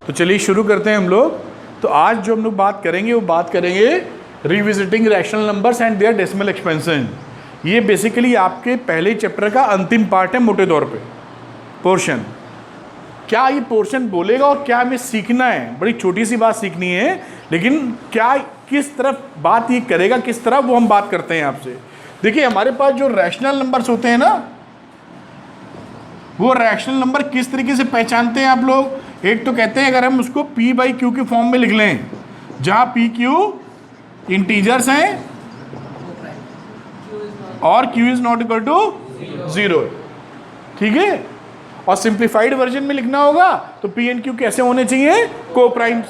तो चलिए शुरू करते हैं हम लोग। तो आज जो हम लोग बात करेंगे वो बात करेंगे revisiting rational numbers and their decimal expansion. ये बेसिकली आपके पहले चैप्टर का अंतिम पार्ट है मोटे तौर पे पोर्शन। क्या ये पोर्शन बोलेगा और क्या हमें सीखना है, बड़ी छोटी सी बात सीखनी है, लेकिन क्या किस तरफ बात ये करेगा, किस तरफ वो हम बात करते हैं आपसे। देखिए हमारे पास जो रैशनल नंबर्स होते हैं ना, वो रैशनल नंबर किस तरीके से पहचानते हैं आप लोग। एक तो कहते हैं अगर हम उसको P बाई क्यू के फॉर्म में लिख लें, जहाँ P क्यू इंटीजर्स हैं और Q is not equal to 0, ठीक है। और सिंप्लीफाइड वर्जन में लिखना होगा तो P एंड Q कैसे होने चाहिए, को प्राइम्स,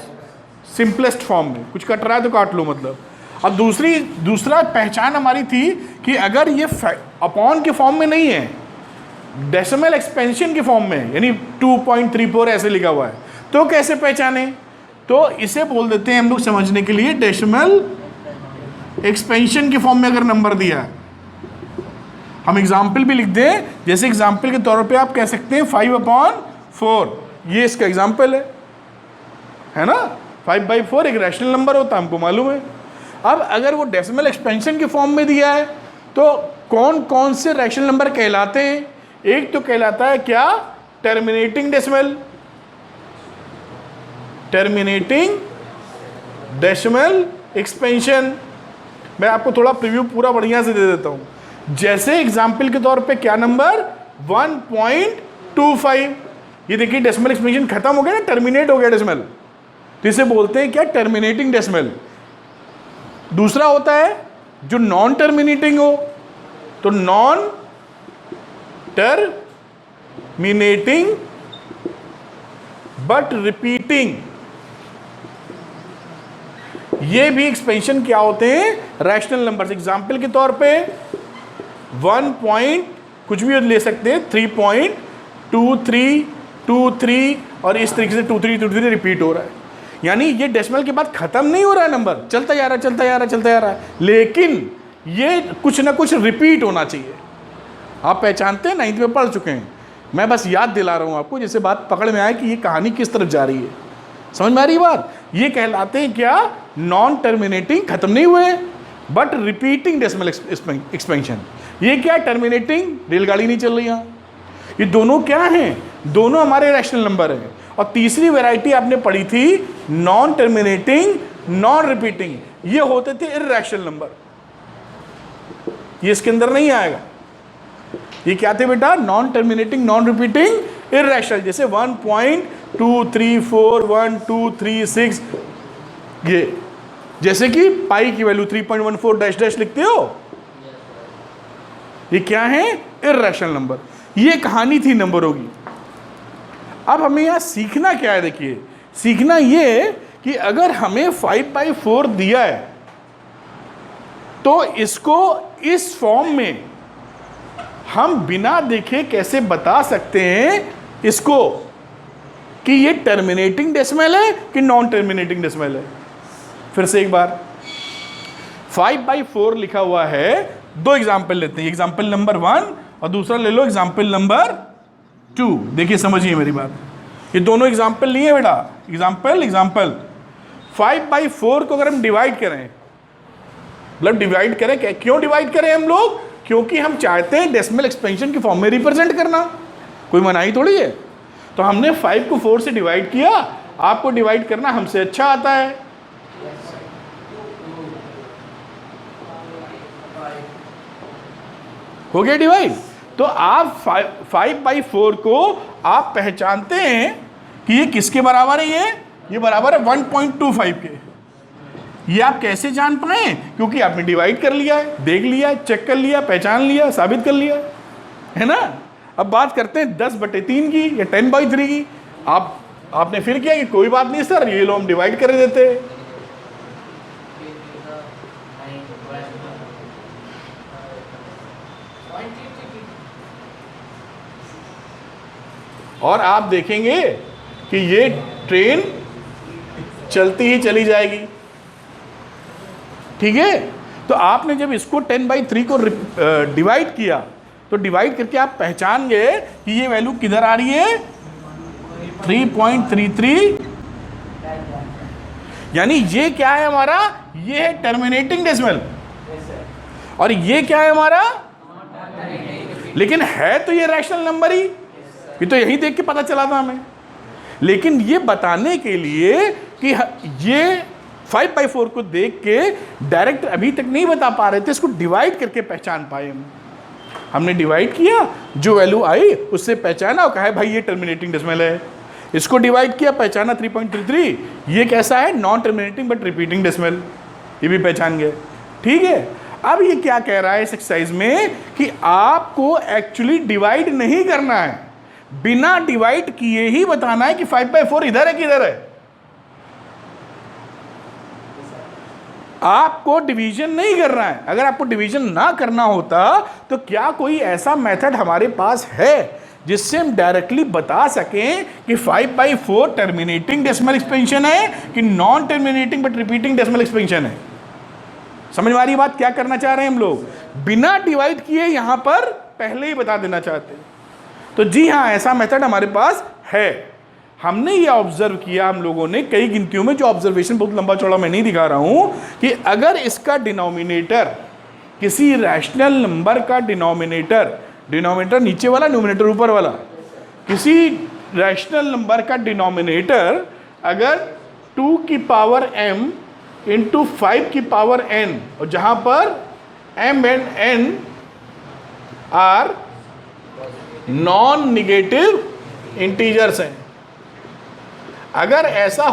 सिंपलेस्ट फॉर्म में। कुछ कट रहा है तो काट लो मतलब। अब दूसरा पहचान हमारी थी कि अगर ये अपॉन के फॉर्म में नहीं है, डेसिमल एक्सपेंशन के फॉर्म में, यानी 2.34 ऐसे लिखा हुआ है, तो कैसे पहचाने। तो इसे बोल देते हैं हम लोग समझने के लिए डेसिमल एक्सपेंशन के फॉर्म में अगर नंबर दिया है। हम एग्जाम्पल भी लिख दें, जैसे एग्जाम्पल के तौर पे आप कह सकते हैं 5/4, ये इसका एग्जाम्पल है ना। 5/4 एक रैशनल नंबर होता है, हमको मालूम है। अब अगर वो डेसिमल एक्सपेंशन के फॉर्म में दिया है तो कौन कौन से रैशनल नंबर कहलाते हैं। एक तो कहलाता है क्या, terminating decimal, terminating decimal expansion. मैं आपको थोड़ा प्रीव्यू पूरा बढ़िया से दे देता हूं। जैसे एग्जाम्पल के तौर पे क्या नंबर 1.25, ये देखिए डेसिमल एक्सपेंशन खत्म हो गया ना, टर्मिनेट हो गया डेसिमल, तो इसे बोलते हैं क्या, टर्मिनेटिंग डेसिमल। दूसरा होता है जो नॉन टर्मिनेटिंग हो, तो नॉन टर्मिनेटिंग बट रिपीटिंग, ये भी एक्सपेंशन क्या होते हैं, रैशनल नंबर्स। एग्जाम्पल के तौर पे 1 पॉइंट कुछ भी ले सकते हैं, 3.2323 और इस तरीके से 2323 रिपीट हो रहा है। यानी ये डेसिमल के बाद खत्म नहीं हो रहा है, नंबर चलता जा रहा है, लेकिन ये कुछ ना कुछ रिपीट होना चाहिए। आप पहचानते हैं, 9th में पढ़ चुके हैं, मैं बस याद दिला रहा हूं आपको, जैसे बात पकड़ में आए कि ये कहानी किस तरफ जा रही है। समझ में आ रही बात। ये कहलाते हैं क्या, नॉन टर्मिनेटिंग, खत्म नहीं हुए बट रिपीटिंग डेसिमल एक्सपेंशन। ये क्या, टर्मिनेटिंग, रेलगाड़ी नहीं चल रही यहाँ। ये दोनों क्या हैं, दोनों हमारे रैशनल नंबर हैं। और तीसरी वैरायटी आपने पढ़ी थी नॉन टर्मिनेटिंग नॉन रिपीटिंग, ये होते थे इर्रेशनल नंबर। ये इसके अंदर नहीं आएगा। ये क्या थे बेटा, non terminating non repeating irrational, जैसे 1.23412336, ये जैसे कि पाई की वैल्यू 3.14 डैश डैश लिखते हो, ये क्या है, इर्रेशनल नंबर। ये कहानी थी नंबरों की। अब हमें यहां सीखना क्या है, देखिए सीखना ये कि अगर हमें 5/4 दिया है तो इसको इस फॉर्म में हम बिना देखे कैसे बता सकते हैं इसको कि ये टर्मिनेटिंग डेसिमल है कि नॉन टर्मिनेटिंग डेसिमल है। फिर से एक बार, 5/4 लिखा हुआ है, दो एग्जाम्पल लेते हैं, एग्जाम्पल नंबर 1 और दूसरा ले लो एग्जाम्पल नंबर 2। देखिए समझिए मेरी बात, ये दोनों एग्जाम्पल लिए बेटा, एग्जाम्पल 5/4 को अगर हम डिवाइड करें, मतलब डिवाइड करें, क्यों डिवाइड करें हम लोग, क्योंकि हम चाहते हैं डेसिमल एक्सपेंशन की फॉर्म में रिप्रेजेंट करना, कोई मनाही थोड़ी है। तो हमने 5 को 4 से डिवाइड किया, आपको डिवाइड करना हमसे अच्छा आता है। हो गया डिवाइड। तो आप 5/4 को आप पहचानते हैं कि ये किसके बराबर है, ये बराबर है 1.25 के। ये आप कैसे जान पाए, क्योंकि आपने डिवाइड कर लिया है, देख लिया, चेक कर लिया, पहचान लिया, साबित कर लिया, है ना। अब बात करते हैं 10/3 की या 10/3 की। आपने फिर किया कि कोई बात नहीं सर, ये लो हम डिवाइड कर देते हैं। और आप देखेंगे कि ये ट्रेन चलती ही चली जाएगी, ठीक है। तो आपने जब इसको 10/3 को डिवाइड किया, तो डिवाइड करके आप पहचान गए कि ये वैल्यू किधर आ रही है, 3.33 यानी ये क्या है हमारा, ये है टर्मिनेटिंग डेसिमल, और ये क्या है हमारा, लेकिन है तो ये रैशनल नंबर ही, ये तो यही देख के पता चला था हमें। लेकिन ये बताने के लिए कि ये 5/4 को देख के डायरेक्ट अभी तक नहीं बता पा रहे थे, इसको डिवाइड करके पहचान पाए हमने डिवाइड किया, जो वैल्यू आई उससे पहचाना और कहा भाई ये टर्मिनेटिंग डेसिमल है। इसको डिवाइड किया, पहचाना 3.33, ये कैसा है, non terminating but repeating decimal, ये भी पहचान गए। ठीक है, अब ये क्या कह रहा है इस एक्सरसाइज में कि आपको एक्चुअली डिवाइड नहीं करना है, बिना डिवाइड किए ही बताना है कि 5/4 इधर है कि इधर है। आपको डिवीजन नहीं करना है। अगर आपको डिवीजन ना करना होता तो क्या कोई ऐसा मेथड हमारे पास है जिससे हम डायरेक्टली बता सकें कि 5/4 टर्मिनेटिंग डेसिमल एक्सपेंशन है कि non terminating but repeating decimal expansion है? समझ में आ रही बात क्या करना चाह रहे हैं हम लोग? बिना डिवाइड किए यहां पर पहले ही बता देना चाहते हैं। तो जी हाँ, ऐसा मेथड हमारे पास है। हमने ये ऑब्जर्व किया हम लोगों ने कई गिनतियों में, जो ऑब्जर्वेशन बहुत लंबा चौड़ा मैं नहीं दिखा रहा हूं, कि अगर इसका डिनोमिनेटर किसी रैशनल नंबर का डिनोमिनेटर नीचे वाला, न्यूमरेटर ऊपर वाला, किसी रैशनल नंबर का डिनोमिनेटर अगर 2 की पावर m इंटू 5 की पावर n, और जहां पर m and n are non negative integers हैं, अगर ऐसा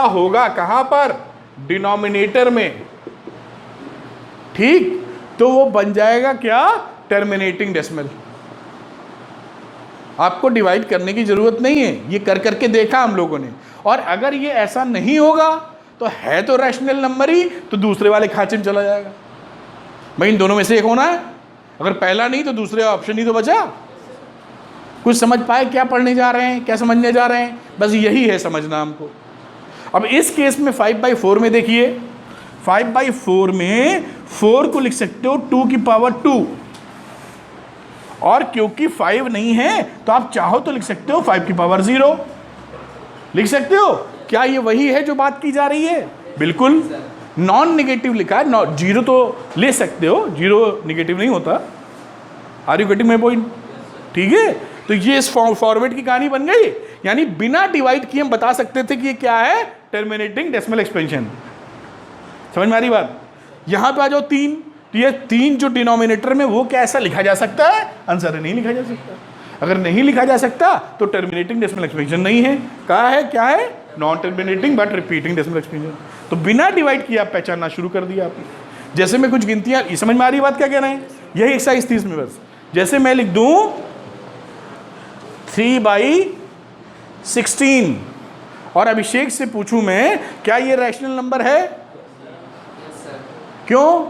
होगा कहां पर, डिनोमिनेटर में, ठीक, तो वो बन जाएगा क्या, टर्मिनेटिंग डेसिमल। आपको डिवाइड करने की जरूरत नहीं है, ये कर करके देखा हम लोगों ने। और अगर ये ऐसा नहीं होगा तो है तो रैशनल नंबर ही, तो दूसरे वाले खांचे में चला जाएगा। भाई इन दोनों में से एक होना है, अगर पहला नहीं तो दूसरे ऑप्शन ही तो बचा। कुछ समझ पाए क्या पढ़ने जा रहे हैं, क्या समझने जा रहे हैं? बस यही है समझना हमको। अब इस केस में 5/4 में देखिए, 5/4 में 4 को लिख सकते हो 2 की पावर 2, और क्योंकि 5 नहीं है तो आप चाहो तो लिख सकते हो 5 की पावर 0, लिख सकते हो। क्या ये वही है जो बात की जा रही है? बिल्कुल। नॉन निगेटिव लिखा है, जीरो तो ले सकते हो, जीरो निगेटिव नहीं होता। Are you getting my point? ठीक है, तो ये इस फॉर्मेट की कहानी बन गई। यानी बिना डिवाइड किए हम बता सकते थे कि ये क्या है, टर्मिनेटिंग डेसिमल एक्सपेंशन। समझ में आ रही बात? यहां पे आ जाओ 3, तो ये 3 जो डिनोमिनेटर में, वो क्या ऐसा लिखा जा सकता है? आंसर है नहीं लिखा जा सकता। अगर नहीं लिखा जा सकता तो टर्मिनेटिंग डेसिमल एक्सपेंशन नहीं है। कहा है क्या है, non terminating but repeating decimal expansion. तो बिना डिवाइड किए आप पहचानना शुरू कर दिया आपने। जैसे मैं कुछ गिनतियां, समझ में आ रही बात क्या कह रहे हैं? यही एक्सरसाइज 30 में बस। जैसे मैं लिख दूं 3/16 और अभिषेक से पूछूं मैं, क्या ये रैशनल नंबर है? क्यों?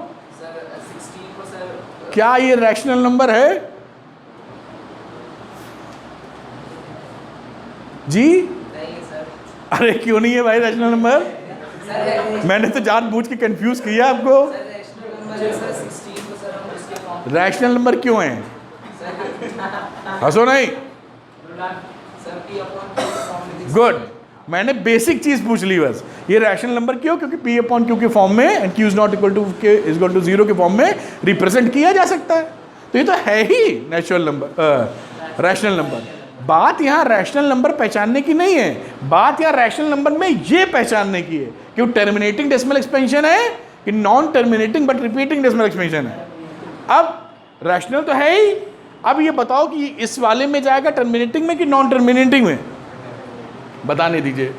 क्या ये रैशनल नंबर है जी? नहीं सर। अरे क्यों नहीं है भाई रैशनल नंबर? मैंने तो जानबूझ के कंफ्यूज किया आपको। रैशनल नंबर क्यों है? हंसो नहीं। गुड, मैंने बेसिक चीज पूछ ली बस। ये रैशनल नंबर क्यों? क्योंकि P/Q के फॉर्म में and Q is not equal to K is equal to 0 के फॉर्म में रिप्रेजेंट किया जा सकता है। तो ये तो है ही नेचुरल नंबर, रैशनल नंबर। बात यहाँ रैशनल नंबर पहचानने की नहीं है, बात यहाँ रैशनल नंबर में ये पहचानने की है कि वो टर्मिनेटिंग डेसिमल एक्सपेंशन है कि non terminating but repeating decimal expansion है। अब रैशनल तो है ही, अब ये बताओ कि इस वाले में जाएगा टर्मिनेटिंग में कि नॉन टर्मिनेटिंग में? बताने दीजिए।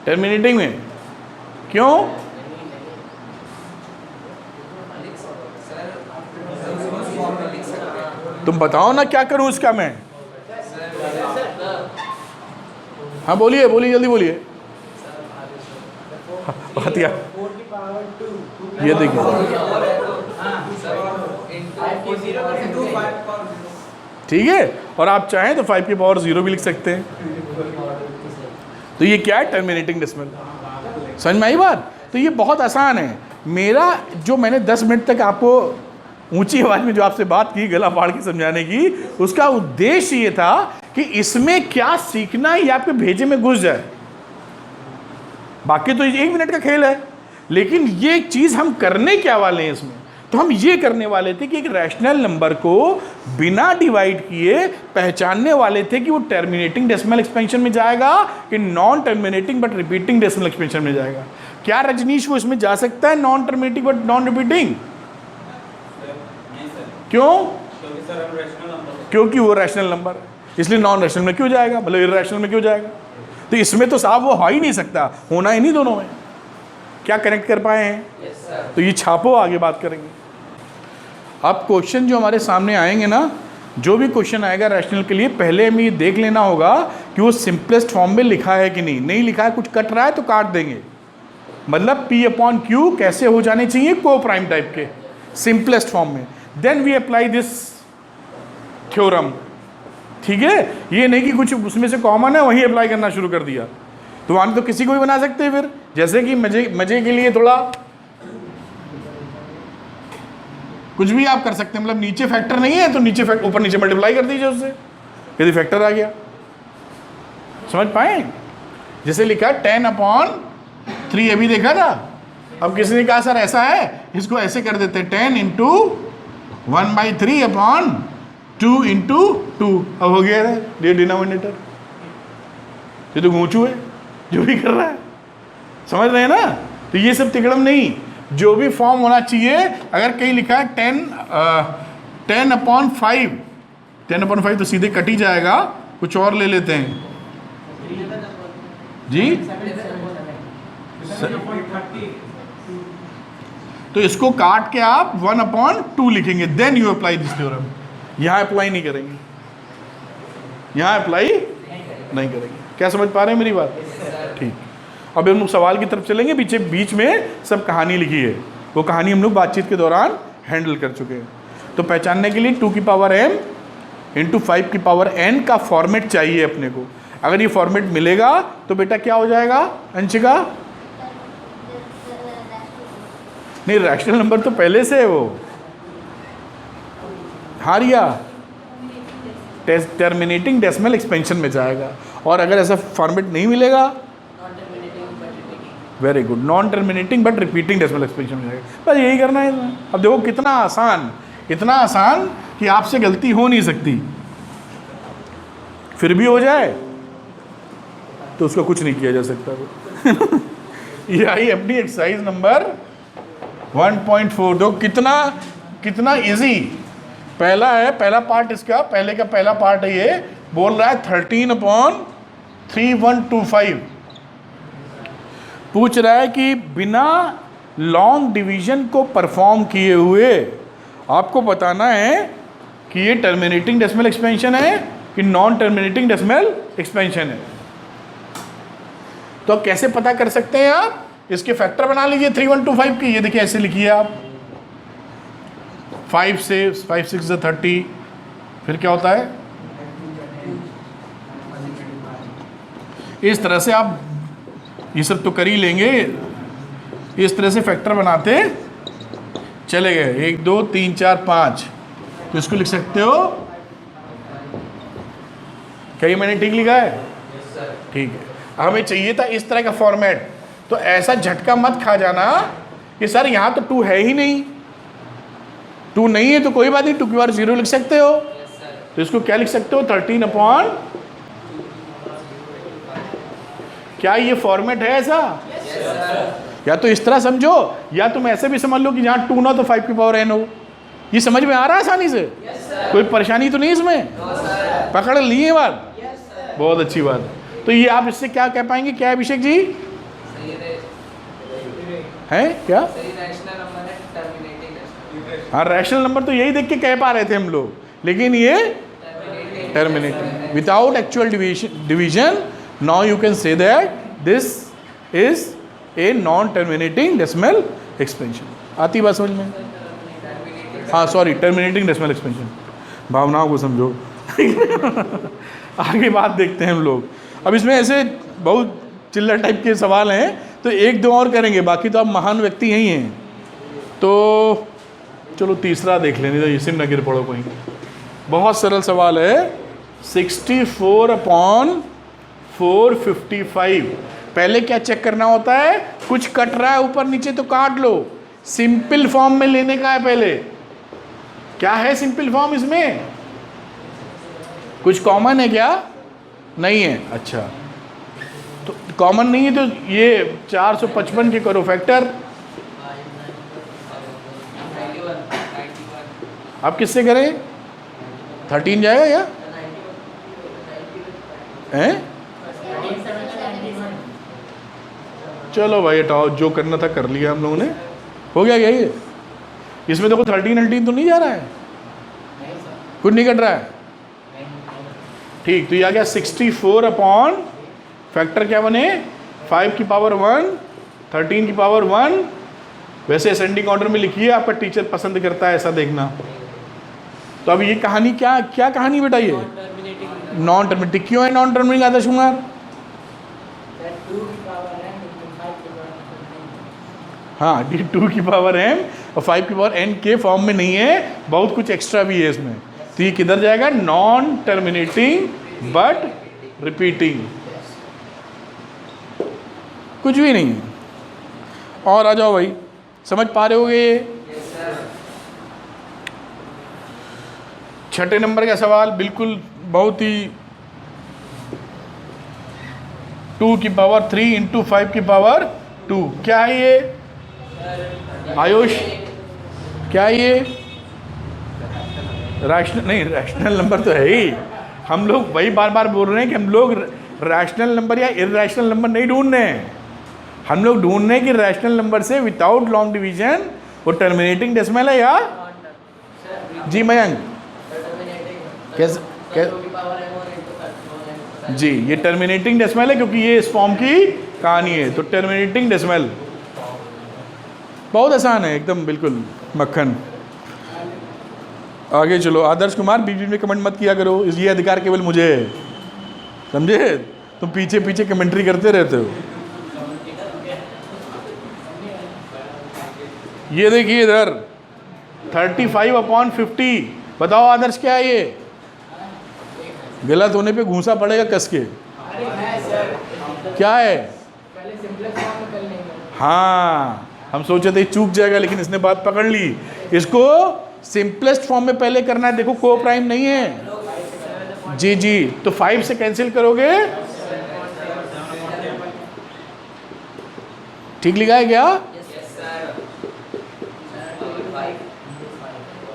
टर्मिनेटिंग में। क्यों? तुम बताओ ना क्या करूं इसका मैं। हाँ बोलिए बोलिए, जल्दी बोलिए। ये देखिए, ठीक है, और आप चाहें तो 5 की पावर 0 भी लिख सकते हैं। तो ये क्या है, टर्मिनेटिंग डेसिमल। समझ में आई बात? तो ये बहुत आसान है। मेरा जो मैंने 10 मिनट तक आपको ऊंची आवाज में जो आपसे बात की, गला फाड़ के समझाने की, उसका उद्देश्य ये था कि इसमें क्या सीखना है ये आपके भेजे में घुस जाए। बाकी तो 1 मिनट का खेल है, लेकिन ये चीज हम करने क्या वाले हैं इसमें, तो हम ये करने वाले थे कि एक रैशनल नंबर को बिना डिवाइड किए पहचानने वाले थे कि वो टर्मिनेटिंग डेसिमल एक्सपेंशन में जाएगा कि non terminating but repeating decimal expansion में जाएगा। क्या रजनीश वो इसमें जा सकता है non terminating but non repeating? क्यों? क्योंकि वो रैशनल नंबर है, इसलिए नॉन रैशनल में क्यों जाएगा, मतलब इरैशनल में क्यों जाएगा? तो इसमें तो साहब वो हो ही नहीं सकता, होना ही नहीं दोनों में। क्या कनेक्ट कर पाए हैं? तो ये छापो, आगे बात करेंगे। अब क्वेश्चन जो हमारे सामने आएंगे ना, जो भी क्वेश्चन आएगा रैशनल के लिए, पहले हमें ये देख लेना होगा कि वो सिंपलेस्ट फॉर्म में लिखा है कि नहीं। नहीं लिखा है, कुछ कट रहा है तो काट देंगे। मतलब P/Q कैसे हो जाने चाहिए, को प्राइम टाइप के सिंपलेस्ट फॉर्म में। Then we apply this theorem. ठीक है, ये नहीं कि कुछ उसमें से कॉमन है वही अप्लाई करना शुरू कर दिया। तो वहां तो किसी को भी बना सकते हैं फिर, जैसे कि मजे के लिए थोड़ा कुछ भी आप कर सकते हैं। मतलब नीचे फैक्टर नहीं है तो नीचे ऊपर नीचे मल्टीप्लाई कर दीजिए उससे, यदि फैक्टर आ गया। समझ पाए? जैसे लिखा 10/3, अभी देखा था। अब किसी ने कहा सर ऐसा है, इसको ऐसे कर देते 10 × 1/3/2 × 2। अब हो गया ये डिनोमिनेटर। ये तो गूंचू है जो भी कर रहा है, समझ रहे हैं ना? तो ये सब तिकड़म नहीं, जो भी फॉर्म होना चाहिए। अगर कहीं लिखा है 10/5, 10/5 तो सीधे कट ही जाएगा। कुछ और ले लेते हैं जी। तो इसको काट के आप 1/2 लिखेंगे, then you apply this theorem. यहां अप्लाई नहीं करेंगे, यहां अप्लाई नहीं करेंगे। क्या समझ पा रहे हैं मेरी बात? ठीक। अब हम लोग सवाल की तरफ चलेंगे। पीछे बीच में सब कहानी लिखी है, वो कहानी हम लोग बातचीत के दौरान हैंडल कर चुके हैं। तो पहचानने के लिए 2m × 5n का फॉर्मेट चाहिए अपने को। अगर ये फॉर्मेट मिलेगा तो बेटा क्या हो जाएगा अंशिका? नहीं, रैशनल नंबर तो पहले से है वो। हारिया टर्मिनेटिंग डेसिमल एक्सपेंशन में जाएगा। और अगर ऐसा फॉर्मेट नहीं मिलेगा, very good, non terminating but repeating decimal expansion में जाएगा। बस यही करना है। अब देखो कितना आसान, इतना आसान कि आपसे गलती हो नहीं सकती। फिर भी हो जाए तो उसका कुछ नहीं किया जा सकता। ये आई अपनी एक्सरसाइज नंबर 1.4। दो कितना इजी। पहला है, पहला पार्ट इसका, पहले का पहला पार्ट है। ये बोल रहा है 13/3125। पूछ रहा है कि बिना लॉन्ग डिवीजन को परफॉर्म किए हुए आपको बताना है कि ये टर्मिनेटिंग डेसिमल एक्सपेंशन है कि नॉन टर्मिनेटिंग डेसिमल एक्सपेंशन है। तो कैसे पता कर सकते हैं आप? इसके फैक्टर बना लीजिए 3125 की। ये देखिए ऐसे लिखिए आप, 5 6 30। फिर क्या होता है? इस तरह से आप ये सब तो कर ही लेंगे। इस तरह से फैक्टर बनाते चले गए, 1 2 3 4 5। तो इसको लिख सकते हो। क्या ये मैंने ठीक लिखा है? ठीक है। हमें चाहिए था इस तरह का फॉर्मेट। तो ऐसा झटका मत खा जाना कि सर यहाँ तो 2 है ही नहीं। 2 नहीं है तो कोई बात नहीं, 2 की बार 0 लिख सकते हो। तो इसको क्या लिख सकते हो? 13/। क्या ये फॉर्मेट है ऐसा? या तो इस तरह समझो, या तुम ऐसे भी समझ लो कि जहाँ 2 ना तो 5n हो। ये समझ में आ रहा है आसानी से? कोई परेशानी तो नहीं इसमें? पकड़ ली है बात? बहुत अच्छी बात। तो ये आप इससे क्या कह पाएंगे? क्या अभिषेक जी है क्या? हाँ, रैशनल नंबर तो यही देख के कह पा रहे थे हम लोग, लेकिन ये terminating without actual division. Now you can say that this is a non terminating decimal expansion. आती बात समझ में? हाँ सॉरी, टर्मिनेटिंग डेसिमल एक्सपेंशन। भावनाओं को समझो। आगे बात देखते हैं हम लोग। अब इसमें ऐसे बहुत चिल्लर टाइप के सवाल हैं, तो 1 2 और करेंगे, बाकी तो आप महान व्यक्ति यही हैं। तो चलो तीसरा देख लेने, तो इसी में न गिर पड़ो कहीं। बहुत सरल सवाल है। 64/455। पहले क्या चेक करना होता है, कुछ कट रहा है ऊपर नीचे तो काट लो, सिंपल फॉर्म में लेने का है पहले। क्या है सिंपल फॉर्म इसमें? कुछ कॉमन है क्या? नहीं है। अच्छा, तो कॉमन नहीं है तो ये 455 के करो फैक्टर। आप किससे करें? 13 जाएगा क्या? हैं? चलो भाई हटाओ, जो करना था कर लिया हम लोगों ने। हो गया क्या ये? इसमें देखो 13 तो नहीं जा रहा है, कुछ नहीं कट रहा है। ठीक, तो ये आ गया 64 अपॉन फैक्टर क्या बने, 5 की पावर 1, 13 की पावर 1। वैसे असेंडिंग ऑर्डर में लिखिए, आपका टीचर पसंद करता है ऐसा देखना। तो अब ये कहानी क्या कहानी बेटा? ये नॉन टर्मिनेटिंग। क्यों है नॉन टर्मिनेटिंग आदर्श कुमार? हाँ, डी 2 की पावर m और 5 की पावर n के फॉर्म में नहीं है, बहुत कुछ एक्स्ट्रा भी है इसमें। तो ये किधर जाएगा? Non terminating but repeating. कुछ भी नहीं है। और आ जाओ भाई, समझ पा रहे होगे ये? छठे नंबर का सवाल बिल्कुल बहुत ही 2 की पावर 3 इंटू 5 की पावर 2। क्या है ये आयुष? क्या है ये? रैशनल नहीं, रैशनल नंबर तो है ही। हम लोग वही बार बार बोल रहे हैं कि हम लोग रैशनल नंबर या इरैशनल नंबर नहीं ढूंढ रहे हैं, हम लोग ढूंढ रहे हैं कि रैशनल नंबर से विदाउट लॉन्ग डिवीजन वो टर्मिनेटिंग डेसिमल है या? जी मयंक कैसे जी, ये टर्मिनेटिंग डेसिमल है क्योंकि ये इस फॉर्म की कहानी है। तो टर्मिनेटिंग डेसिमल बहुत आसान है एकदम, बिल्कुल मक्खन। आगे चलो। आदर्श कुमार बीच बीच में कमेंट मत किया करो, ये अधिकार केवल मुझे है, समझे? तुम पीछे पीछे कमेंट्री करते रहते हो। ये देखिए इधर 35/50। बताओ आदर्श क्या है ये? गलत होने पे घूंसा पड़ेगा कस के। क्या है? हाँ, हम सोचे थे चूक जाएगा लेकिन इसने बात पकड़ ली। इसको सिंपलेस्ट फॉर्म में पहले करना है। देखो को प्राइम नहीं है। जी जी, तो 5 से कैंसिल करोगे, ठीक लिखा है क्या?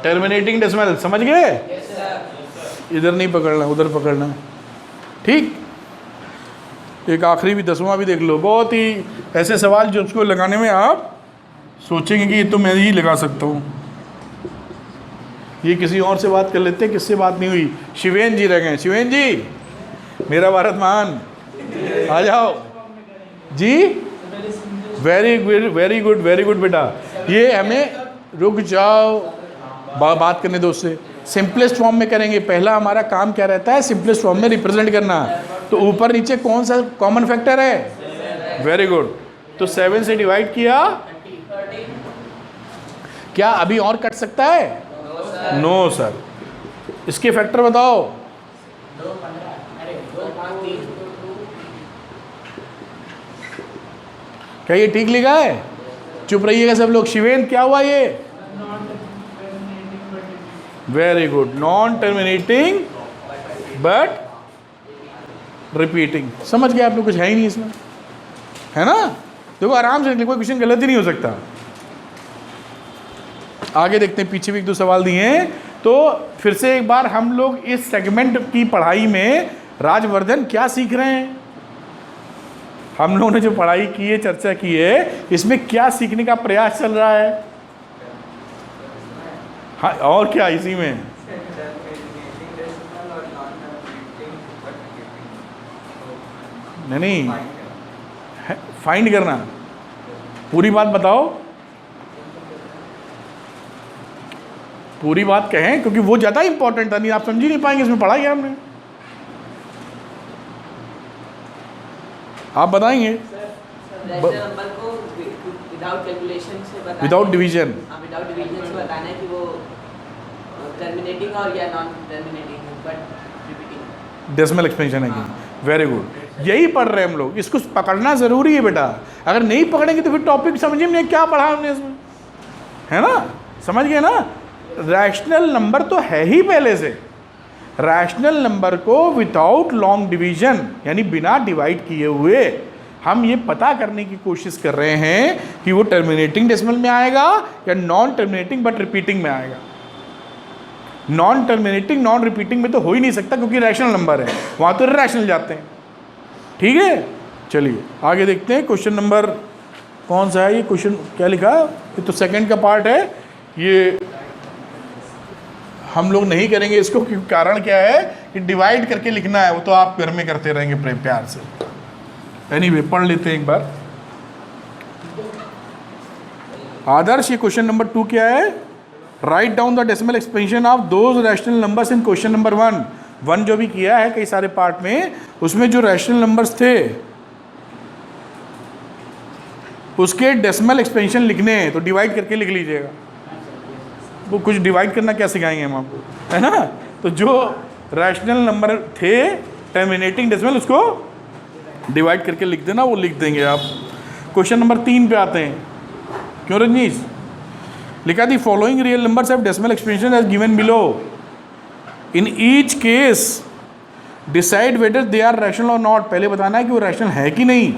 टर्मिनेटिंग डेसिमल समझ गए? इधर नहीं पकड़ना, उधर पकड़ना। ठीक, एक आखिरी भी 10वां भी देख लो। बहुत ही ऐसे सवाल जो उसको लगाने में आप सोचेंगे कि ये तो मैं ही लगा सकता हूँ। ये किसी और से बात कर लेते, किससे बात नहीं हुई? शिवेन जी रह गए। शिवेन जी, मेरा भारत महान, आ जाओ जी। Very good very good very good बेटा। ये हमें रुक जाओ, बात करने दो उससे। सिंपलेस्ट फॉर्म में करेंगे। पहला हमारा काम क्या रहता है? सिंपलेस्ट फॉर्म में रिप्रेजेंट करना। तो ऊपर नीचे कौन सा कॉमन फैक्टर है? Very good. तो 7 से डिवाइड किया, क्या अभी और कट सकता है? No sir. इसके फैक्टर बताओ। क्या ये ठीक लिखा है? चुप रहिएगा सब लोग। शिवेन क्या हुआ ये? Very good, non terminating but repeating. समझ गए आप लोग? कुछ है ही नहीं इसमें, है ना? देखो आराम से, कोई क्वेश्चन गलत ही नहीं हो सकता। आगे देखते हैं, पीछे भी 1-2 सवाल दिए हैं। तो फिर से एक बार हम लोग इस सेगमेंट की पढ़ाई में राजवर्धन क्या सीख रहे हैं? हम लोगों ने जो पढ़ाई की है, चर्चा की है, इसमें क्या सीखने का प्रयास चल रहा है? हाँ, और क्या इसी में? नहीं, फाइंड करना। पूरी बात बताओ, पूरी बात कहें, क्योंकि वो ज़्यादा इंपॉर्टेंट था। नहीं आप समझ ही नहीं पाएंगे, इसमें पढ़ा गया हमने। आप बताएंगे? विदाउट डिवीजन बताना है कि वो टर्मिनेटिंग और या non terminating but repeating. Decimal expansion है कि, वेरी गुड, यही पढ़ रहे हैं हम लोग, इसको पकड़ना ज़रूरी है बेटा। अगर नहीं पकड़ेंगे तो फिर टॉपिक समझिए नहीं क्या पढ़ा हमने इसमें, है ना, समझ गए ना। रैशनल नंबर तो है ही पहले से, रैशनल नंबर को विदाउट लॉन्ग डिवीजन यानी बिना डिवाइड किए हुए हम ये पता करने की कोशिश कर रहे हैं कि वो टर्मिनेटिंग डेसिमल में आएगा या नॉन टर्मिनेटिंग बट रिपीटिंग में आएगा। नॉन टर्मिनेटिंग नॉन रिपीटिंग में तो हो ही नहीं सकता क्योंकि रैशनल नंबर है, वहाँ तो इरैशनल जाते हैं। ठीक है, चलिए आगे देखते हैं। क्वेश्चन नंबर कौन सा है ये, क्वेश्चन क्या लिखा, ये तो सेकंड का पार्ट है, ये हम लोग नहीं करेंगे इसको क्योंकि कारण क्या है कि डिवाइड करके लिखना है, वो तो आप घर में करते रहेंगे प्यार से। एनीवे पढ़ लेते हैं एक बार। आदर्श ये क्वेश्चन नंबर 2 क्या है, write down the decimal expansion of those rational numbers in question number 1 जो भी किया है कई सारे पार्ट में, उसमें जो रैशनल नंबर्स थे उसके डेसिमल एक्सपेंशन लिखने हैं, तो डिवाइड करके लिख लीजिएगा। वो कुछ डिवाइड करना क्या सिखाएंगे हम आपको, है ना। तो जो रैशनल नंबर थे टर्मिनेटिंग डेसिमल उसको डिवाइड करके लिख देना, वो लिख देंगे आप। क्वेश्चन नंबर 3 पे आते हैं। क्यों रजनीश, लिखा the following real numbers have decimal expansion as given below, in each case decide whether they are rational और नॉट। पहले बताना है कि वो रैशनल है कि नहीं,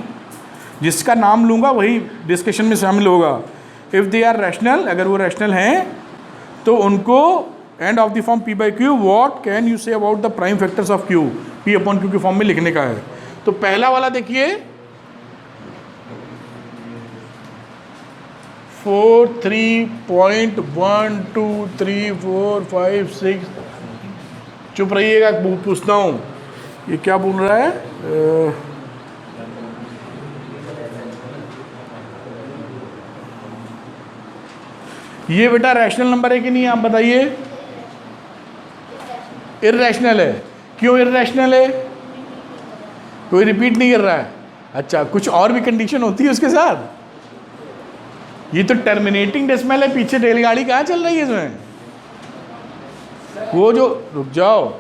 जिसका नाम लूँगा वही डिस्कशन में शामिल होगा। इफ़ दे आर रैशनल, अगर वो रैशनल हैं तो उनको end of the form P by Q what can you say about the prime factors of Q, P upon Q के फॉर्म में लिखने का है। तो पहला वाला देखिए 4 3.12345 चुप रहिएगा, पूछता हूँ ये क्या बोल रहा है। ये बेटा रैशनल नंबर है कि नहीं, आप बताइए। इररैशनल है, क्यों इररैशनल है, कोई रिपीट नहीं कर रहा है। अच्छा, कुछ और भी कंडीशन होती है उसके साथ। ये तो टर्मिनेटिंग डेसिमल है, पीछे रेलगाड़ी कहाँ चल रही है इसमें, वो जो, रुक जाओ,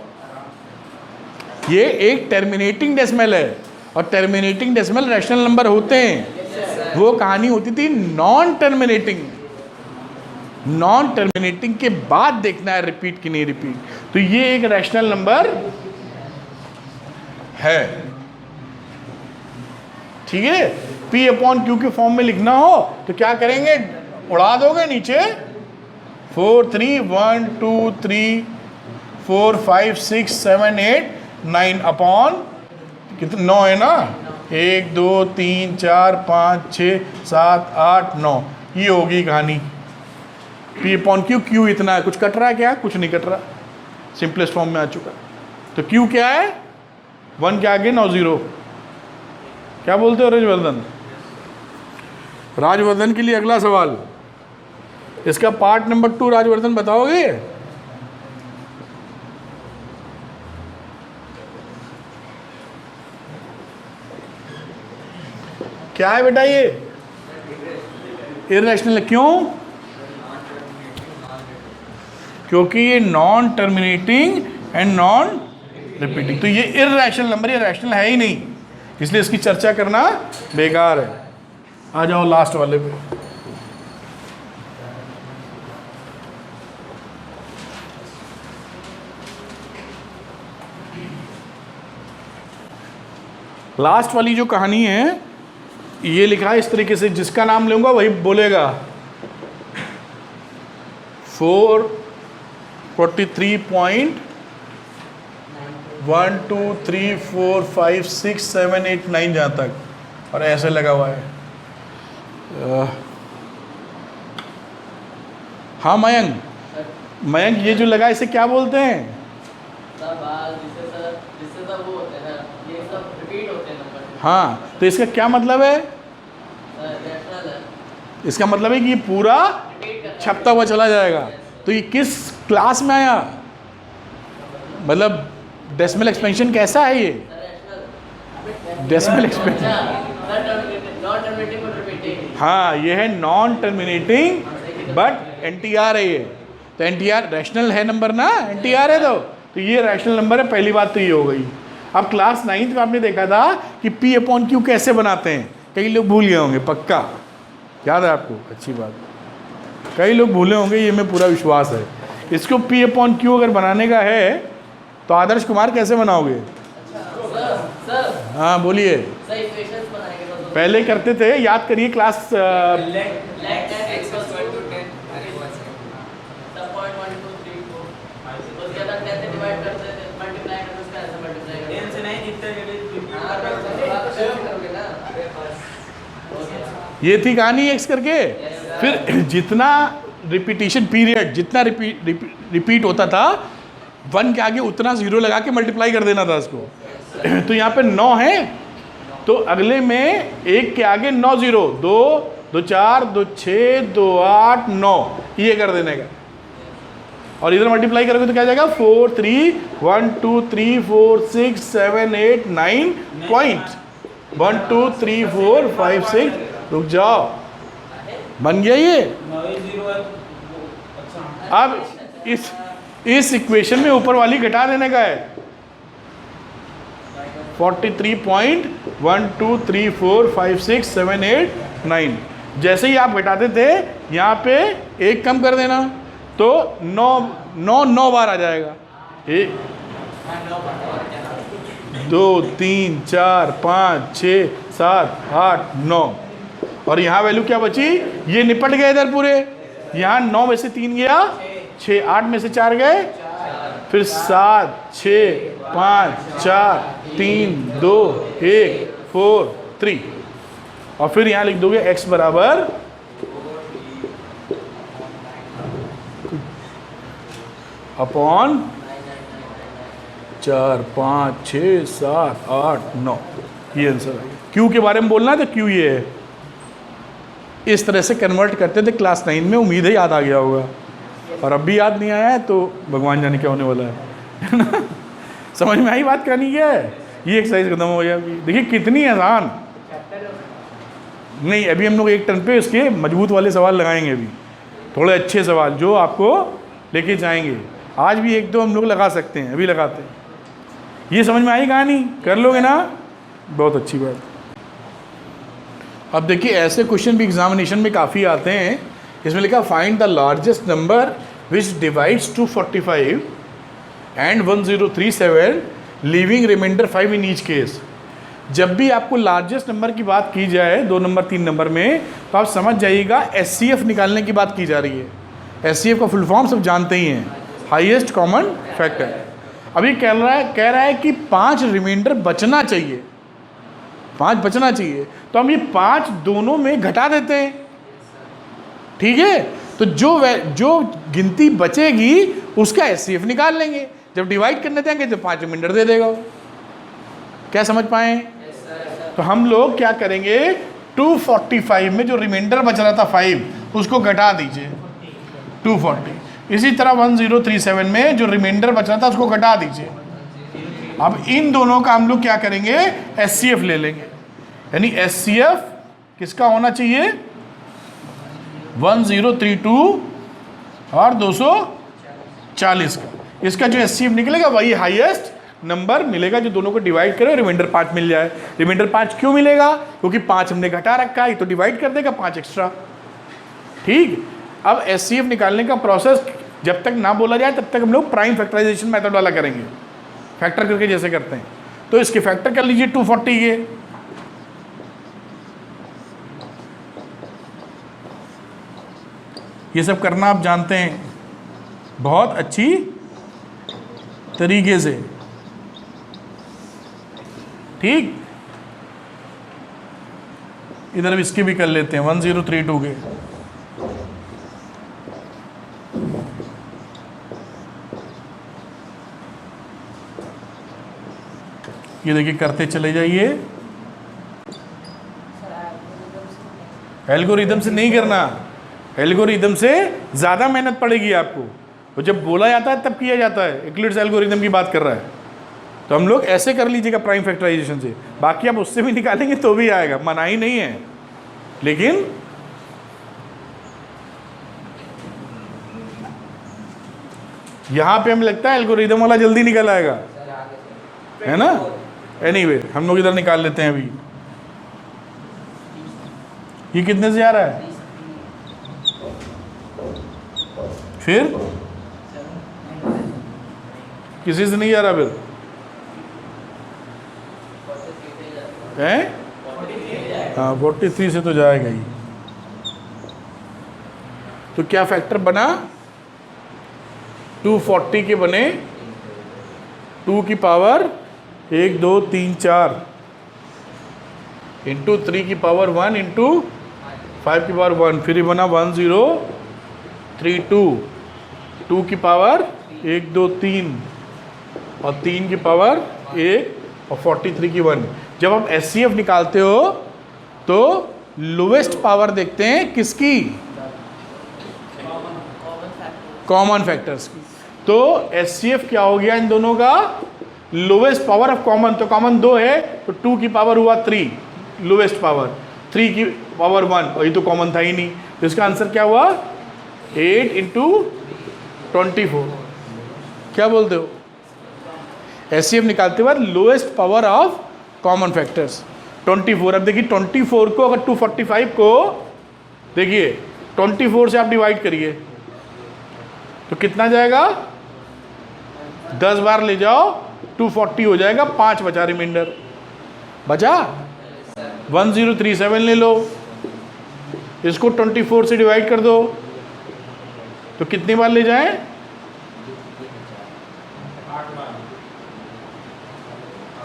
ये एक टर्मिनेटिंग डेसिमल है और टर्मिनेटिंग डेसिमल रैशनल नंबर होते हैं। वो कहानी होती थी नॉन टर्मिनेटिंग, नॉन टर्मिनेटिंग के बाद देखना है रिपीट कि नहीं रिपीट। तो ये एक रैशनल नंबर है, ठीक है। P अपॉन Q के फॉर्म में लिखना हो तो क्या करेंगे, उड़ा दोगे नीचे 4 3 1 2 3 4 5 6 7 8 9 अपॉन कितना 9 है ना, 1 2 3 4 5 6 7 8 9, ये होगी कहानी। P अपॉन Q, Q इतना है, कुछ कट रहा है क्या, कुछ नहीं कट रहा, सिंपलेस्ट फॉर्म में आ चुका। तो Q क्या है, 1 के आगे 9 0। क्या बोलते हो राजवर्धन, राजवर्धन के लिए अगला सवाल, इसका पार्ट नंबर 2 राजवर्धन बताओगे। क्या है बेटा ये, इररैशनल है, क्यों, क्योंकि ये non terminating and non repeating, तो ये इररैशनल नंबर, ये रैशनल है ही नहीं, इसलिए इसकी चर्चा करना बेकार है। आ जाओ लास्ट वाले पे। लास्ट वाली जो कहानी है ये लिखा है इस तरीके से, जिसका नाम लूंगा वही बोलेगा। 443.123456789 जहाँ तक, और ऐसे लगा हुआ है। हाँ मयंक, मयंक ये जो लगा इसे क्या बोलते हैं, हाँ, तो इसका क्या मतलब है, इसका मतलब है कि ये पूरा छपता हुआ चला जाएगा। तो ये किस क्लास में आया, मतलब डेसिमल एक्सपेंशन कैसा है ये, डेसिमल एक्सपेंशन, हाँ ये है नॉन टर्मिनेटिंग बट NTR है ये। तो NTR रैशनल है नंबर ना, NTR है तो तो ये रैशनल नंबर है, पहली बात तो ये हो गई। अब क्लास 9th में आपने देखा था कि P अपॉन Q कैसे बनाते हैं, कई लोग भूल गए होंगे, पक्का याद है आपको, अच्छी बात, कई लोग भूले होंगे, ये मैं पूरा विश्वास है। इसको P अपॉन Q अगर बनाने का है तो आदर्श कुमार कैसे बनाओगे? हाँ बोलिए, पहले करते थे, याद करिए क्लास ये थी कहानी एक्स करके, फिर जितना रिपीटिशन पीरियड जितना रिपीट होता था 1 के आगे उतना 0 लगा के मल्टीप्लाई कर देना था इसको। तो यहाँ पे 9 है तो अगले में 1 के आगे 9 0, 2 2 4 2 6 2 8 9 ये कर देने का, और इधर मल्टीप्लाई करोगे तो क्या जाएगा 4 3 1 2 3 4 6 7 8 9 पॉइंट 1 2 3 4 5 6, रुक जाओ, बन गया ये। अब इस इक्वेशन में ऊपर वाली घटा देने का है 43.12345678 जैसे ही आप घटाते थे यहाँ पे 1 कम कर देना तो 9 बार आ जाएगा। 1 2 3 4 5 6 7 8 9 और यहाँ वैल्यू क्या बची, ये निपट गए इधर पूरे, यहाँ 9 में से 3 गया 6, 8 में से 4 गए, फिर 7 6 5 4 3 2 1 4 3 और फिर यहाँ लिख दोगे x बराबर अपॉन 4 5 6 7 8 9, ये आंसर है। क्यू के बारे में बोलना है तो क्यू ये है, इस तरह से कन्वर्ट करते थे क्लास 9 में, उम्मीद है याद आ गया होगा, और अब भी याद नहीं आया है तो भगवान जाने क्या होने वाला है ना। समझ में आई बात करनी क्या है, ये एक्सरसाइज खत्म हो गया। देखिए कितनी आसान, नहीं अभी हम लोग एक टर्न पे इसके मजबूत वाले सवाल लगाएंगे, अभी थोड़े अच्छे सवाल जो आपको लेके जाएंगे। आज भी 1 2 हम लोग लगा सकते हैं, अभी लगाते हैं। ये समझ में आई कहानी, कर लोगे ना, बहुत अच्छी बात। अब देखिए ऐसे क्वेश्चन भी एग्जामिनेशन में काफ़ी आते हैं। इसमें लिखा find the largest number which divides 245 and 1037 leaving remainder 5 in each case. जब भी आपको लार्जेस्ट नंबर की बात की जाए 2 नंबर 3 नंबर में, तो आप समझ जाइएगा SCF निकालने की बात की जा रही है। SCF का फुल फॉर्म सब जानते ही हैं, हाईएस्ट कॉमन फैक्टर। अभी कह रहा है कि 5 रिमाइंडर बचना चाहिए, 5 बचना चाहिए, तो हम ये 5 दोनों में घटा देते हैं, ठीक है। तो जो गिनती बचेगी उसका SCF निकाल लेंगे, जब डिवाइड करने देंगे तो 5 रिमाइंडर दे देगा। क्या समझ पाए? तो हम लोग क्या करेंगे, 245 में जो रिमाइंडर बच रहा था 5 उसको घटा दीजिए 240। इसी तरह 1037 में जो रिमाइंडर बच रहा था उसको घटा दीजिए। अब इन दोनों का हम लोग क्या करेंगे, SCF ले लेंगे, यानी SCF किसका होना चाहिए, 1032 और 240 का। इसका जो SCF निकलेगा वही हाईएस्ट नंबर मिलेगा जो दोनों को डिवाइड करे, रिमाइंडर 5 मिल जाए। रिमाइंडर 5 क्यों मिलेगा, क्योंकि 5 हमने घटा रखा है, तो डिवाइड कर देगा 5 एक्स्ट्रा, ठीक। अब SCF निकालने का प्रोसेस जब तक ना बोला जाए तब तक हम लोग प्राइम फैक्टराइजेशन मेथड वाला करेंगे, फैक्टर करके जैसे करते हैं। तो इसके फैक्टर कर लीजिए 240 के, ये सब करना आप जानते हैं बहुत अच्छी तरीके से, ठीक। इधर अब इसके भी कर लेते हैं 1032 के। ये देखिए करते चले जाइए, एल्गोरिदम से नहीं करना, एल्गोरिदम से ज़्यादा मेहनत पड़ेगी आपको, और जब बोला जाता है तब किया जाता है। एक्लिप्स एल्गोरिदम की बात कर रहा है, तो हम लोग ऐसे कर लीजिएगा प्राइम फैक्टराइजेशन से, बाकी आप उससे भी निकालेंगे तो भी आएगा, मना ही नहीं है। लेकिन यहाँ पे हमें लगता है एल्गोरिदम वाला जल्दी निकल आएगा, है ना। एनीवे हम लोग इधर निकाल लेते हैं अभी। ये कितने से जा रहा है, फिर किसी से नहीं जा रहा, फिर हैं, हाँ 43 से तो जाएगा ही। तो क्या फैक्टर बना, 240 के बने 2 की पावर 1 2 3 4 इंटू 3 की पावर 1 इंटू 5 की पावर 1, फिर ये बना 1032, 2 की पावर 1 2 3 और 3 की पावर 1 और 43 की 1। जब आप SCF निकालते हो तो लोवेस्ट पावर देखते हैं किसकी, कॉमन फैक्टर्स की। तो SCF क्या हो गया इन दोनों का, लोवेस्ट पावर ऑफ कॉमन। तो कॉमन 2 है तो 2 की पावर हुआ 3 लोवेस्ट पावर, 3 की पावर 1, और ये तो कॉमन था ही नहीं। तो इसका आंसर क्या हुआ, 8 इंटू 24। क्या बोलते हो, SCF निकालते हुए lowest power of common factors 24। अब देखिए 24 को अगर 245 को देखिए 24 से आप डिवाइड करिए तो कितना जाएगा, 10 बार ले जाओ 240 हो जाएगा, 5 बचा रिमाइंडर बचा 1037 ले लो, इसको 24 से डिवाइड कर दो तो कितनी बार ले जाएं,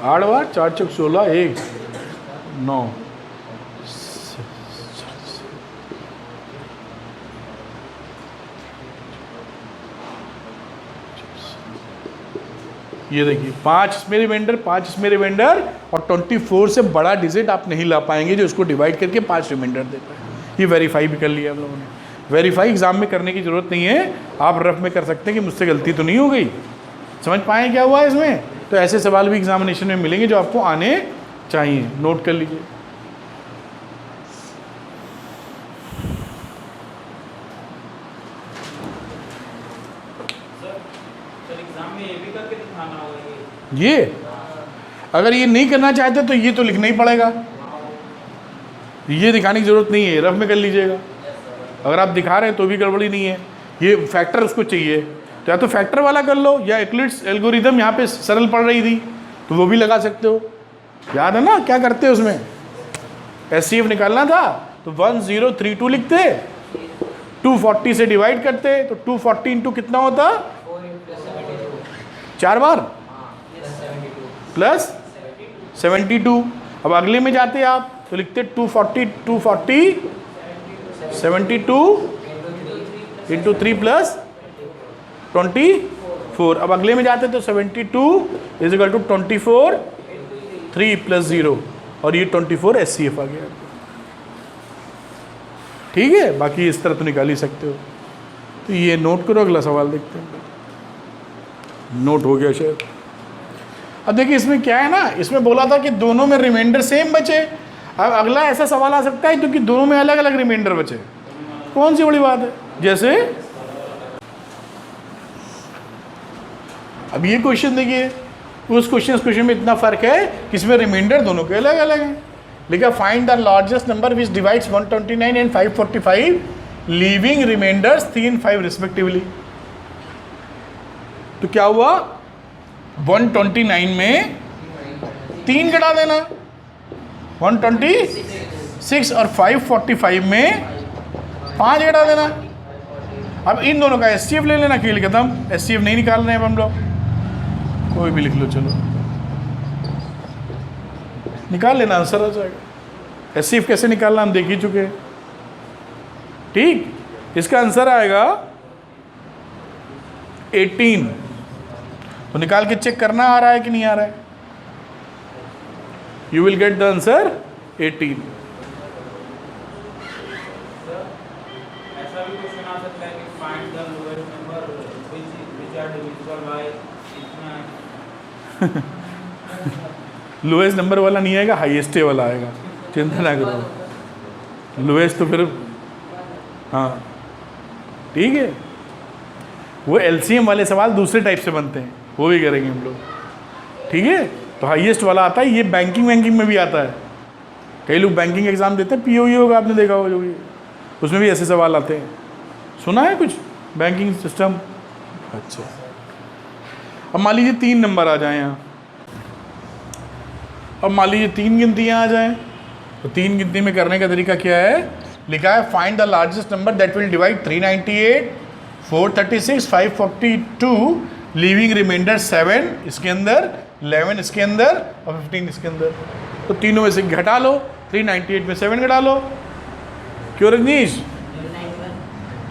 8 बार, 4 चौक 16, 1 9। ये देखिए 5 इसमें रिमाइंडर, 5 इसमें रिमाइंडर, और 24 से बड़ा डिजिट आप नहीं ला पाएंगे जो इसको डिवाइड करके 5 रिमाइंडर देता है। ये वेरीफाई भी कर लिया हम लोगों ने। वेरीफाई एग्जाम में करने की ज़रूरत नहीं है, आप रफ में कर सकते हैं कि मुझसे गलती तो नहीं हो गई। समझ पाए क्या हुआ इसमें। तो ऐसे सवाल भी एग्जामिनेशन में मिलेंगे जो आपको आने चाहिए, नोट कर लीजिए। ये अगर ये नहीं करना चाहते तो ये तो लिखना ही पड़ेगा, ये दिखाने की ज़रूरत नहीं है, रफ में कर लीजिएगा। अगर आप दिखा रहे हैं तो भी गड़बड़ी नहीं है, ये फैक्टर उसको चाहिए तो या तो फैक्टर वाला कर लो, या यूक्लिड्स एल्गोरिदम यहाँ पे सरल पड़ रही थी तो वो भी लगा सकते हो। याद है ना क्या करते हैं उसमें, SCF निकालना था तो 1032 लिखते, 240 से डिवाइड करते तो 240 इंटू कितना होता, 4 बार प्लस 72। अब अगले में जाते आप तो लिखते 240 72 इंटू 3 प्लस 24। अब अगले में जाते तो 72 इज इक्वल टू 24 3 प्लस 0, और ये 24 SCF आ गया। ठीक है, बाकी इस तरह तो निकाल ही सकते हो। तो ये नोट करो, अगला सवाल देखते हैं। नोट हो गया शायद। अब देखिए इसमें क्या है ना, इसमें बोला था कि दोनों में रिमाइंडर सेम बचे। अब अगला ऐसा सवाल आ सकता है क्योंकि दोनों में अलग अलग रिमाइंडर बचे, कौन सी बड़ी बात है। जैसे अब ये क्वेश्चन देखिए, उस क्वेश्चन में इतना फर्क है कि इसमें रिमाइंडर दोनों के अलग अलग हैं। लिखा find the largest number which divides 129 and 545 leaving remainders 3 and 5 respectively. तो क्या हुआ, 129 में 3 घटा देना, 126, और 545 में 5 घटा देना। अब इन दोनों का SCF ले लेना, खेल खत्म। SCF नहीं निकाल रहे हैं हम लोग, कोई भी लिख लो, चलो निकाल लेना, आंसर आ जाएगा। SCF कैसे निकालना हम देख ही चुके हैं। ठीक, इसका आंसर आएगा 18। तो निकाल के चेक करना आ रहा है कि नहीं आ रहा है। You will get the answer 18। ऐसा भी क्वेश्चन आ सकता है कि find the lowest number which are divisible by इतना। लोएस्ट नंबर वाला नहीं आएगा, हाईएस्ट वाला आएगा, चिंता ना करो। लोएस्ट तो फिर हाँ ठीक है। वो एलसीएम वाले सवाल दूसरे टाइप से बनते हैं, वो भी करेंगे हम लोग, ठीक है। तो हाईएस्ट वाला आता है, ये बैंकिंग में भी आता है। कई लोग बैंकिंग एग्जाम देते हैं, पीओ का आपने देखा होगा जो भी, उसमें भी ऐसे सवाल आते हैं। सुना है कुछ बैंकिंग सिस्टम? अच्छा, अब मान लीजिए 3 नंबर आ जाए यहाँ, अब मान लीजिए 3 गिनतियाँ आ जाएँ, तो 3 गिनती में करने का तरीका क्या है? लिखा है find the largest number that will divide 398, 436, 542, leaving remainder 7 इसके अंदर, 11 इसके अंदर और 15 इसके अंदर। तो तीनों में से घटा लो, 398 में 7 घटा लो। क्यों रजनीश?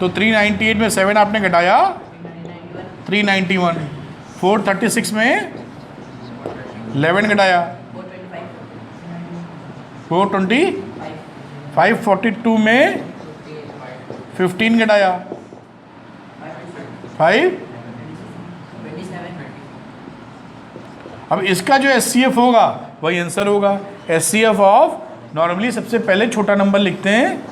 तो 398 में 7 आपने घटाया 391, 436 में 11 घटाया 420, 542 में 15 घटाया 5। अब इसका जो एचसीएफ होगा वही आंसर होगा। एचसीएफ ऑफ नॉर्मली सबसे पहले छोटा नंबर लिखते हैं,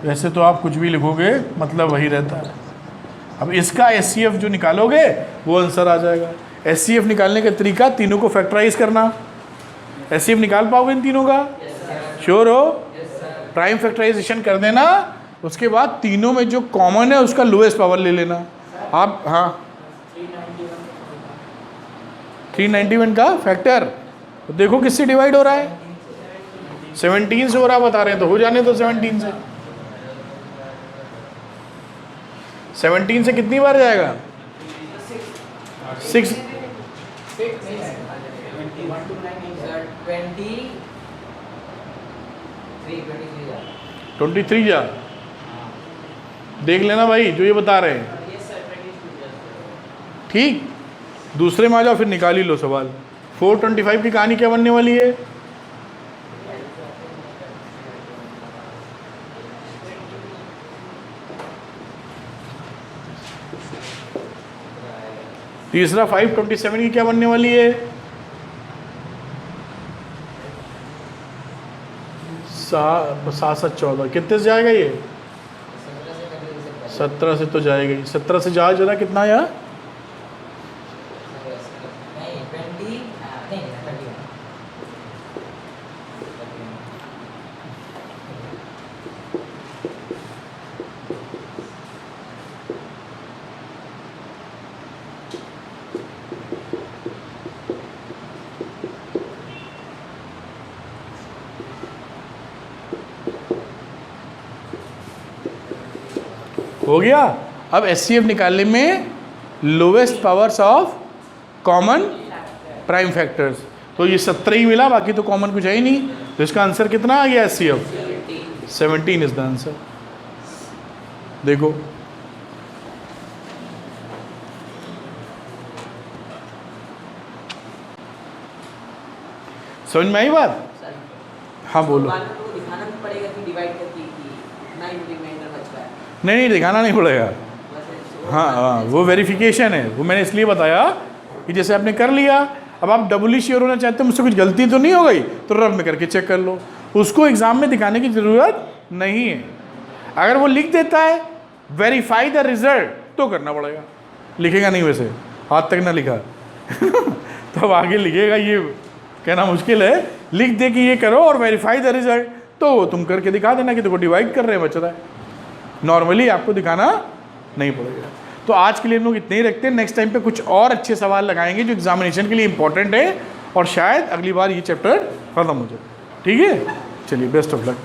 वैसे तो आप कुछ भी लिखोगे मतलब वही रहता है। अब इसका एचसीएफ जो निकालोगे वो आंसर आ जाएगा। एचसीएफ निकालने का तरीका तीनों को फैक्टराइज करना। एचसीएफ निकाल पाओगे इन तीनों का? श्योर हो? प्राइम फैक्टराइजेशन कर देना, उसके बाद तीनों में जो कॉमन है उसका लोएस्ट पावर ले लेना आप। हाँ 391 का फैक्टर तो देखो किससे डिवाइड हो रहा है? 17 से हो रहा बता रहे हैं, तो हो जाने तो 17 से। 17 से कितनी बार जाएगा? 6। 23 जा। देख लेना भाई जो ये बता रहे हैं, ठीक। दूसरे में आ जाओ, फिर निकाल ही लो सवाल। 425 की कहानी क्या बनने वाली है? तीसरा 527 की क्या बनने वाली है? 7-7-14 कितने से जाएगा ये? 17 से तो जाएगा ही। 17 से जा जरा कितना यार? हो गया। अब एचसीएफ निकालने में lowest powers of common prime factors, तो ये 17 ही मिला, बाकी तो कॉमन कुछ है ही नहीं। तो इसका आंसर कितना आ गया? HCF 17 is the answer. देखो समझ में आई बात? हाँ बोलो। दिखाना भी पड़ेगा कि डिवाइड करके इतना ही रिमाइंडर बच रहा है। नहीं दिखाना नहीं पड़ेगा। हाँ वो वेरिफिकेशन है, वो मैंने इसलिए बताया कि जैसे आपने कर लिया, अब आप डबली श्योर होना चाहते हो मुझसे कुछ गलती तो नहीं हो गई, तो रफ में करके चेक कर लो। उसको एग्जाम में दिखाने की ज़रूरत नहीं है। अगर वो लिख देता है वेरीफाई द रिजल्ट तो करना पड़ेगा, लिखेगा नहीं वैसे, हाथ तक ना लिखा तो अब आगे लिखेगा, ये कहना मुश्किल है। लिख दे कि ये करो और वेरीफाई द रिजल्ट, तो तुम करके दिखा देना कि देखो डिवाइड कर रहे हैं बच रहा है। नॉर्मली आपको दिखाना नहीं पड़ेगा। तो आज के लिए हम लोग इतने ही रखते हैं। नेक्स्ट टाइम पे कुछ और अच्छे सवाल लगाएंगे जो एग्जामिनेशन के लिए इंपॉर्टेंट है, और शायद अगली बार ये चैप्टर ख़त्म हो जाए। ठीक है, चलिए बेस्ट ऑफ लक।